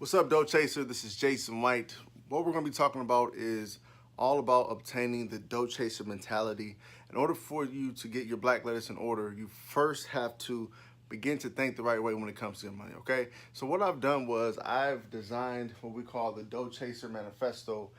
What's up, Dough Chaser? This is Jason White. What we're going to be talking about is all about obtaining the Dough Chaser mentality. In order for you to get your black lettuce in order, you first have to begin to think the right way when it comes to your money, okay? So what I've done was I've designed what we call the Dough Chaser Manifesto.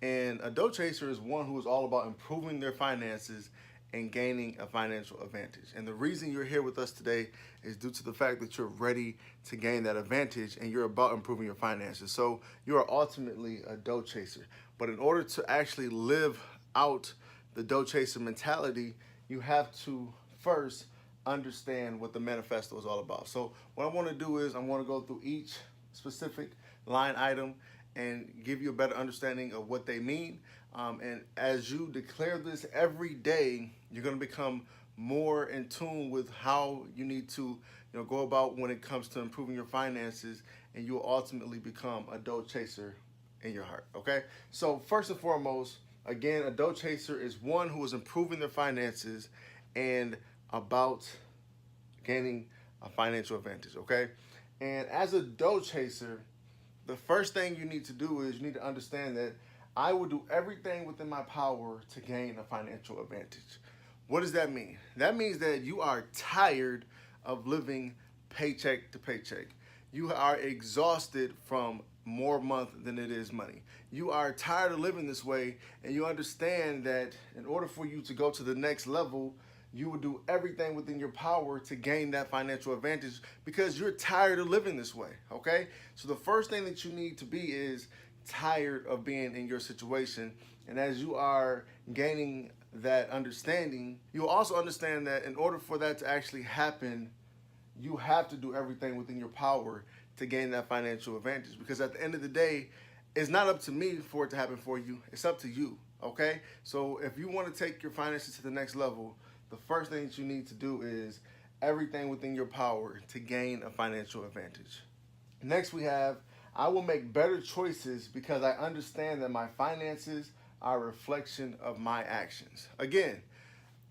And a Dough Chaser is one who is all about improving their finances and gaining a financial advantage. And the reason you're here with us today is due to the fact that you're ready to gain that advantage and you're about improving your finances. So you are ultimately a dough chaser. But in order to actually live out the dough chaser mentality, you have to first understand what the manifesto is all about. So what I want to do is I want to go through each specific line item and give you a better understanding of what they mean. And as you declare this every day, you're going to become more in tune with how you need to go about when it comes to improving your finances, and you'll ultimately become a dough chaser in your heart. Okay, so first and foremost, again, a dough chaser is one who is improving their finances and about gaining a financial advantage. Okay, and as a dough chaser, the first thing you need to do is you need to understand that I will do everything within my power to gain a financial advantage. What does that mean? That means that you are tired of living paycheck to paycheck. You are exhausted from more month than it is money. You are tired of living this way, and you understand that in order for you to go to the next level, you will do everything within your power to gain that financial advantage because you're tired of living this way, okay? So the first thing that you need to be is tired of being in your situation. And as you are gaining that understanding, you'll also understand that in order for that to actually happen, you have to do everything within your power to gain that financial advantage. Because at the end of the day, it's not up to me for it to happen for you. It's up to you, okay? So if you want to take your finances to the next level, the first thing that you need to do is everything within your power to gain a financial advantage. Next we have, I will make better choices because I understand that my finances are a reflection of my actions. Again,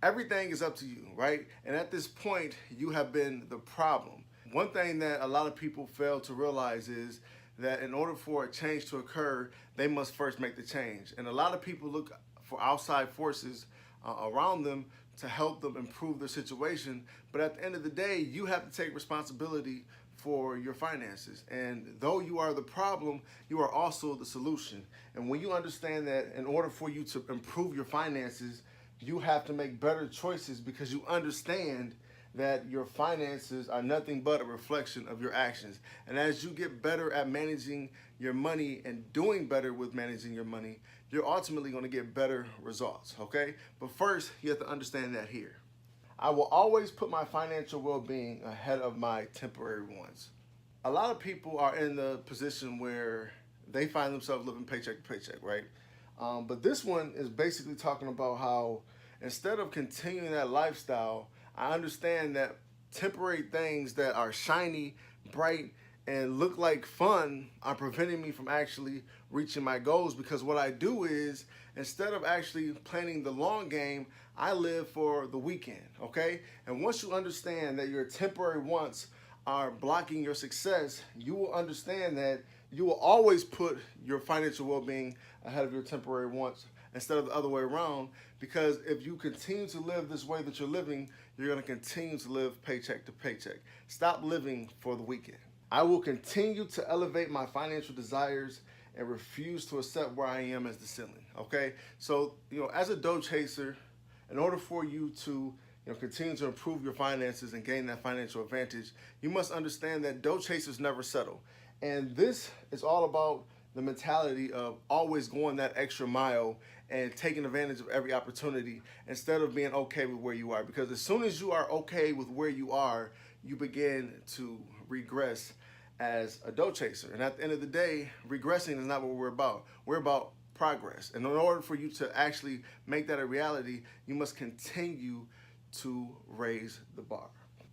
everything is up to you, right? And at this point, you have been the problem. One thing that a lot of people fail to realize is that in order for a change to occur, they must first make the change. And a lot of people look for outside forces around them to help them improve their situation. But at the end of the day, you have to take responsibility for your finances. And though you are the problem, you are also the solution. And when you understand that in order for you to improve your finances, you have to make better choices because you understand that your finances are nothing but a reflection of your actions. And as you get better at managing your money and doing better with managing your money, you're ultimately going to get better results, okay? But first, you have to understand that here. I will always put my financial well-being ahead of my temporary wants. A lot of people are in the position where they find themselves living paycheck to paycheck, right? But this one is basically talking about how instead of continuing that lifestyle, I understand that temporary things that are shiny, bright, and look like fun are preventing me from actually reaching my goals, because what I do is instead of actually planning the long game, I live for the weekend, okay? And once you understand that your temporary wants are blocking your success, you will understand that you will always put your financial well-being ahead of your temporary wants instead of the other way around, because if you continue to live this way that you're living, you're going to continue to live paycheck to paycheck. Stop living for the weekend. I will continue to elevate my financial desires and refuse to accept where I am as the ceiling, okay? So, as a dough chaser, in order for you to continue to improve your finances and gain that financial advantage, you must understand that dough chasers never settle. And this is all about the mentality of always going that extra mile and taking advantage of every opportunity instead of being okay with where you are. Because as soon as you are okay with where you are, you begin to regress as a dough chaser. And at the end of the day, regressing is not what we're about. We're about progress. And in order for you to actually make that a reality, you must continue to raise the bar.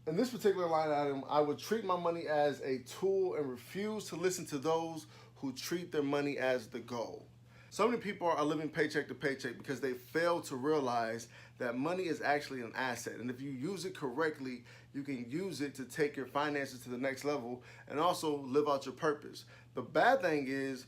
In this particular line item, I would treat my money as a tool and refuse to listen to those who treat their money as the goal. So many people are living paycheck to paycheck because they fail to realize that money is actually an asset. And if you use it correctly, you can use it to take your finances to the next level and also live out your purpose. The bad thing is,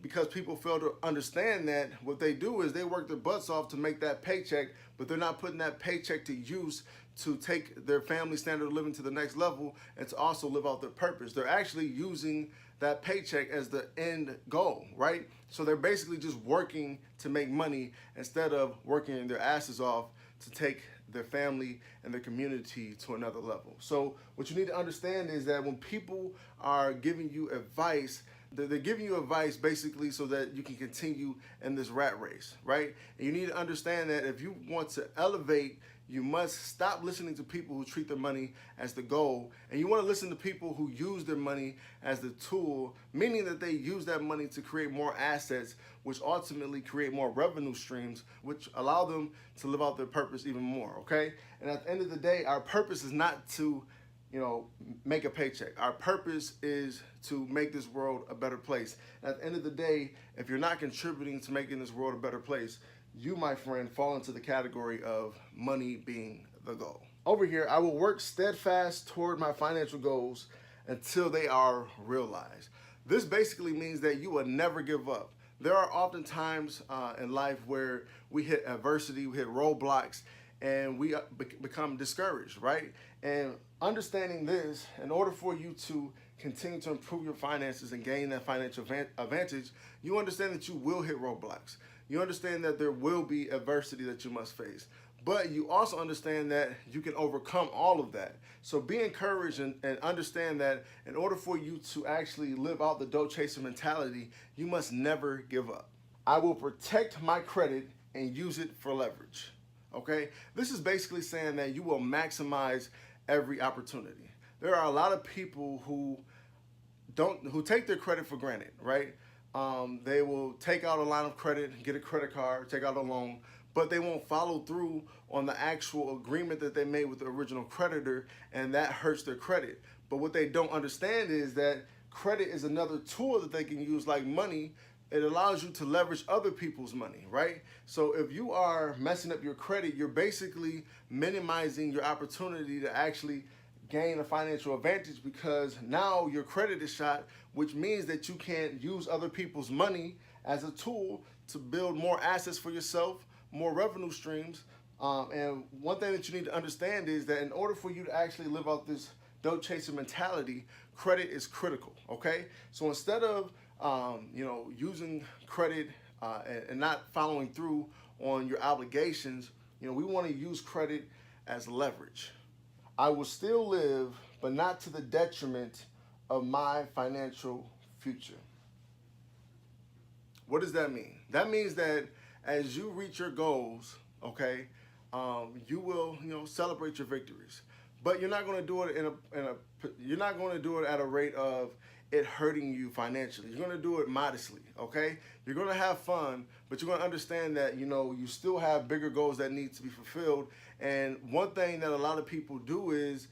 because people fail to understand that, what they do is they work their butts off to make that paycheck, but they're not putting that paycheck to use to take their family standard of living to the next level and to also live out their purpose. They're actually using that paycheck as the end goal, right? So they're basically just working to make money instead of working their asses off to take their family and their community to another level. So what you need to understand is that when people are giving you advice, they're giving you advice basically so that you can continue in this rat race, right? And you need to understand that if you want to elevate, you must stop listening to people who treat their money as the goal, and you want to listen to people who use their money as the tool, meaning that they use that money to create more assets, which ultimately create more revenue streams, which allow them to live out their purpose even more, okay? And at the end of the day, our purpose is not to, make a paycheck. Our purpose is to make this world a better place. And at the end of the day, if you're not contributing to making this world a better place, you, my friend, fall into the category of money being the goal. Over here, I will work steadfast toward my financial goals until they are realized. This basically means that you will never give up. There are often times in life where we hit adversity, we hit roadblocks, and we become discouraged, right? And understanding this, in order for you to continue to improve your finances and gain that financial advantage, you understand that you will hit roadblocks. You understand that there will be adversity that you must face. But you also understand that you can overcome all of that. So be encouraged and understand that in order for you to actually live out the Dough Chaser mentality, you must never give up. I will protect my credit and use it for leverage. Okay? This is basically saying that you will maximize every opportunity. There are a lot of people who take their credit for granted, right? They will take out a line of credit, get a credit card, take out a loan, but they won't follow through on the actual agreement that they made with the original creditor, and that hurts their credit. But what they don't understand is that credit is another tool that they can use like money. It allows you to leverage other people's money, right? So if you are messing up your credit, you're basically minimizing your opportunity to actually gain a financial advantage, because now your credit is shot, which means that you can't use other people's money as a tool to build more assets for yourself, more revenue streams. And one thing that you need to understand is that in order for you to actually live out this Dough Chaser mentality, credit is critical, okay? So instead of using credit and not following through on your obligations, we want to use credit as leverage. I will still live, but not to the detriment of my financial future. What does that mean? That means that as you reach your goals, okay, you will, celebrate your victories, but you're not going to do it you're not going to do it at a rate of it hurting you financially. You're going to do it modestly, okay? You're going to have fun, but you're going to understand that, you still have bigger goals that need to be fulfilled. And one thing that a lot of people do is,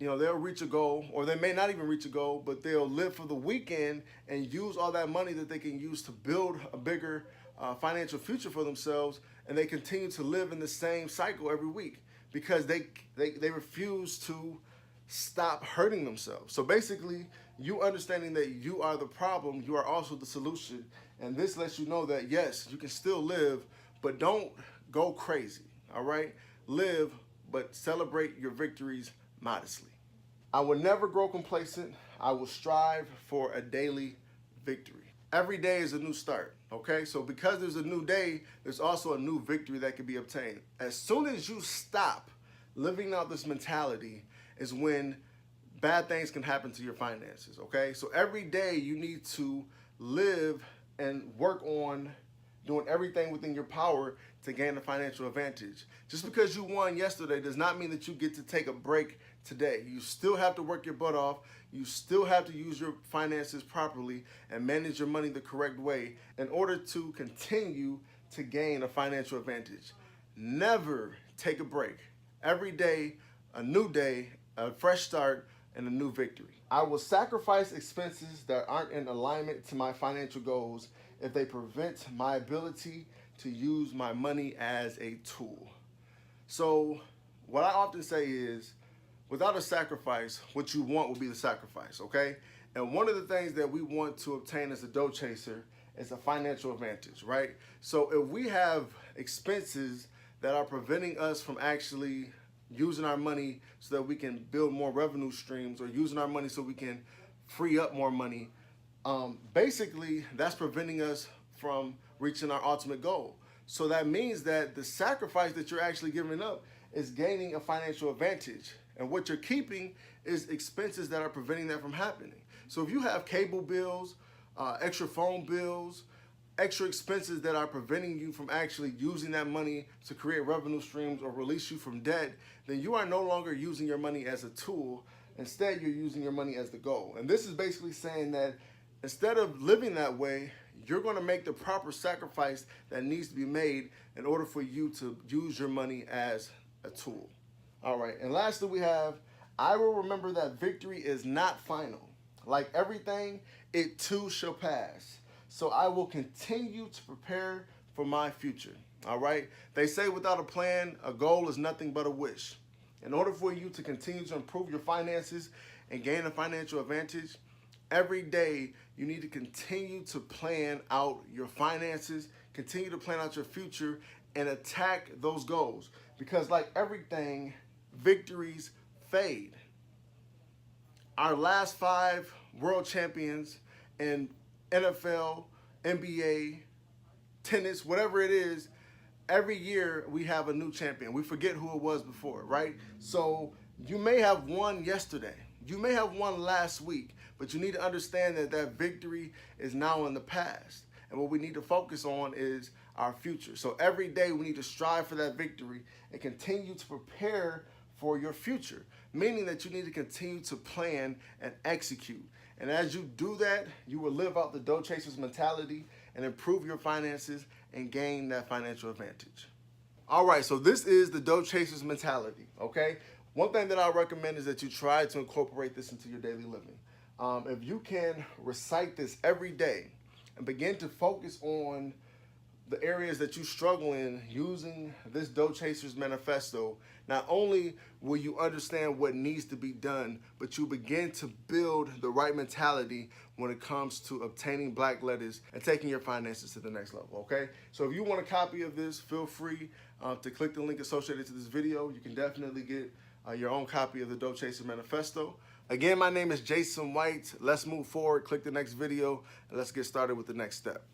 they'll reach a goal, or they may not even reach a goal, but they'll live for the weekend and use all that money that they can use to build a bigger financial future for themselves, and they continue to live in the same cycle every week because they refuse to stop hurting themselves. So basically, you understanding that you are the problem, you are also the solution, and this lets you know that yes, you can still live, but don't go crazy, all right? Live, but celebrate your victories modestly. I will never grow complacent. I will strive for a daily victory. Every day is a new start, okay? So because there's a new day, there's also a new victory that can be obtained. As soon as you stop living out this mentality is when bad things can happen to your finances, okay? So every day you need to live and work on doing everything within your power to gain a financial advantage. Just because you won yesterday does not mean that you get to take a break today. You still have to work your butt off. You still have to use your finances properly and manage your money the correct way in order to continue to gain a financial advantage. Never take a break. Every day, a new day, a fresh start, and a new victory. I will sacrifice expenses that aren't in alignment to my financial goals if they prevent my ability to use my money as a tool. So what I often say is, without a sacrifice, what you want will be the sacrifice, okay? And one of the things that we want to obtain as a dough chaser is a financial advantage, right? So if we have expenses that are preventing us from actually using our money so that we can build more revenue streams, or using our money so we can free up more money, basically that's preventing us from reaching our ultimate goal. So that means that the sacrifice that you're actually giving up is gaining a financial advantage. And what you're keeping is expenses that are preventing that from happening. So if you have cable bills, extra phone bills, extra expenses that are preventing you from actually using that money to create revenue streams or release you from debt, then you are no longer using your money as a tool. Instead, you're using your money as the goal. And this is basically saying that instead of living that way, you're going to make the proper sacrifice that needs to be made in order for you to use your money as a tool. All right, and lastly we have, I will remember that victory is not final. Like everything, it too shall pass. So I will continue to prepare for my future. All right, they say without a plan, a goal is nothing but a wish. In order for you to continue to improve your finances and gain a financial advantage, every day you need to continue to plan out your finances, continue to plan out your future, and attack those goals. Because like everything, victories fade. Our last 5 world champions in NFL, NBA, tennis, whatever it is, every year we have a new champion. We forget who it was before, right? So you may have won yesterday. You may have won last week, but you need to understand that that victory is now in the past. And what we need to focus on is our future. So every day we need to strive for that victory and continue to prepare for your future, meaning that you need to continue to plan and execute. And as you do that, you will live out the dough chaser's mentality and improve your finances and gain that financial advantage. All right, so this is the dough chaser's mentality, okay? One thing that I recommend is that you try to incorporate this into your daily living. If you can recite this every day and begin to focus on the areas that you struggle in using this Dough Chaser's Manifesto, not only will you understand what needs to be done, but you begin to build the right mentality when it comes to obtaining black letters and taking your finances to the next level, okay? So if you want a copy of this, feel free to click the link associated to this video. You can definitely get your own copy of the Dough Chaser Manifesto. Again, my name is Jason White. Let's move forward, click the next video, and let's get started with the next step.